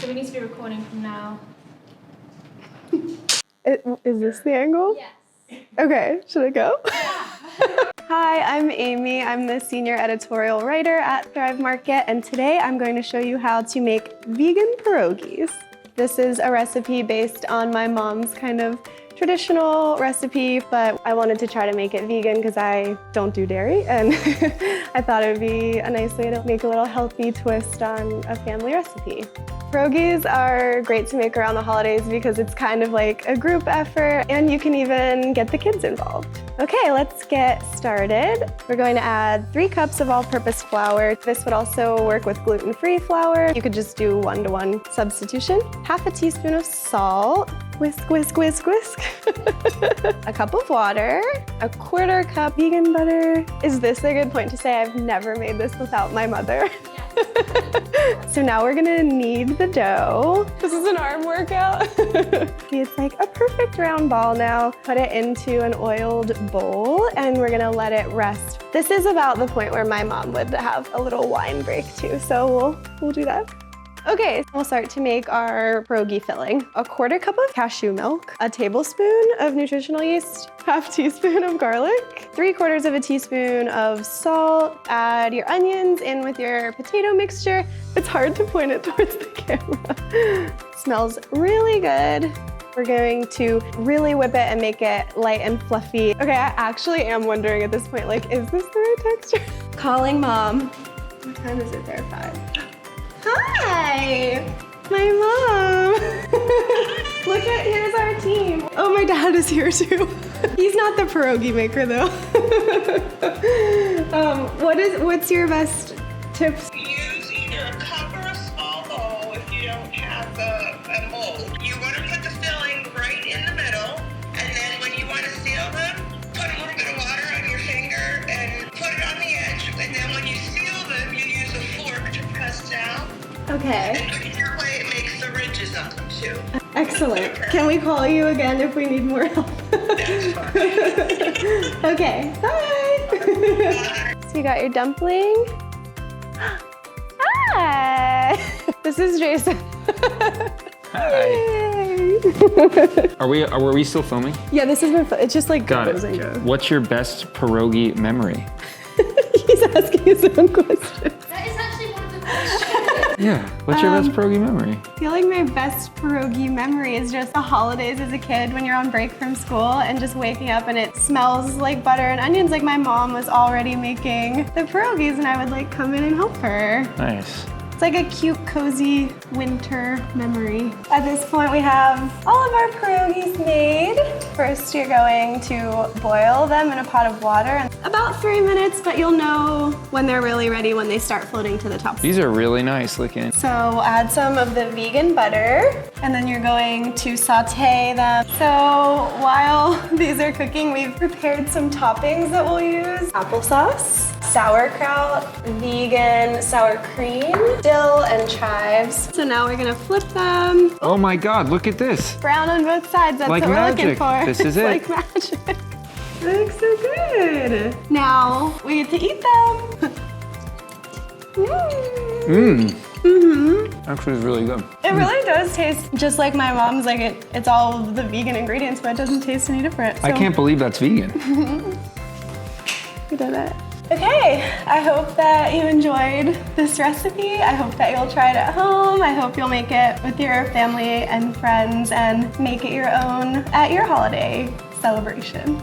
So we need to be recording from now. Is this the angle? Yes. Okay, should I go? Yeah. Hi, I'm Amy. I'm the senior editorial writer at Thrive Market, and today I'm going to show you how to make vegan pierogies. This is a recipe based on my mom's kind of traditional recipe, but I wanted to try to make it vegan because I don't do dairy, and I thought it would be a nice way to make a little healthy twist on a family recipe. Pierogies are great to make around the holidays because it's kind of like a group effort, and you can even get the kids involved. Okay, let's get started. We're going to add 3 cups of all-purpose flour. This would also work with gluten-free flour. You could just do 1-to-1 substitution. Half a teaspoon of salt. Whisk, whisk, whisk, whisk. A cup of water. A 1/4 cup vegan butter. Is this a good point to say I've never made this without my mother? So now we're gonna knead the dough. This is an arm workout. It's like a perfect round ball now. Put it into an oiled bowl and we're gonna let it rest. This is about the point where my mom would have a little wine break too, so we'll do that. Okay, we'll start to make our pierogi filling. A 1/4 cup of cashew milk, a tablespoon of nutritional yeast, half teaspoon of garlic, 3/4 of a teaspoon of salt. Add your onions in with your potato mixture. It's hard to point it towards the camera. Smells really good. We're going to really whip it and make it light and fluffy. Okay, I actually am wondering at this point, like, is this the right texture? Calling mom. What time is it there? 5. Hi, my mom. Look at, here's our team. Oh, my dad is here too. He's not the pierogi maker though. What's your best tips? Use either a cup or a small bowl if you don't have a mold. You want to put the filling right in the middle, and then when you want to seal them, put a little bit of water on your finger and put it on the edge, and then when you seal them, you use a fork to press down. Okay. And your way it makes the ridges on them too. Excellent. Can we call you again if we need more help? That's fine. Okay, bye. So you got your dumpling. Hi. This is Jason. Hi. Yay. Are we still filming? Yeah, this has been fun. It's just like Got goes and it. goes. What's your best pierogi memory? He's asking his own question. That is actually one of the questions. Yeah. What's your best pierogi memory? I feel like my best pierogi memory is just the holidays as a kid when you're on break from school and just waking up and it smells like butter and onions. Like my mom was already making the pierogies and I would like come in and help her. Nice. It's like a cute, cozy winter memory. At this point, we have all of our pierogies made. First, you're going to boil them in a pot of water. About 3 minutes, but you'll know when they're really ready when they start floating to the top. These are really nice looking. So add some of the vegan butter, and then you're going to saute them. So while these are cooking, we've prepared some toppings that we'll use. Applesauce, sauerkraut, vegan sour cream, dill, and chives. So now we're gonna flip them. Oh my God, look at this. Brown on both sides, that's Like what we're looking magic. for. This is It's it. like magic. It looks so good. Now we get to eat them. Mmm. Mm-hmm. Actually, it's really good. It really does taste just like my mom's. Like it's all of the vegan ingredients, but it doesn't taste any different. So. I can't believe that's vegan. We did it. Okay, I hope that you enjoyed this recipe. I hope that you'll try it at home. I hope you'll make it with your family and friends and make it your own at your holiday celebration.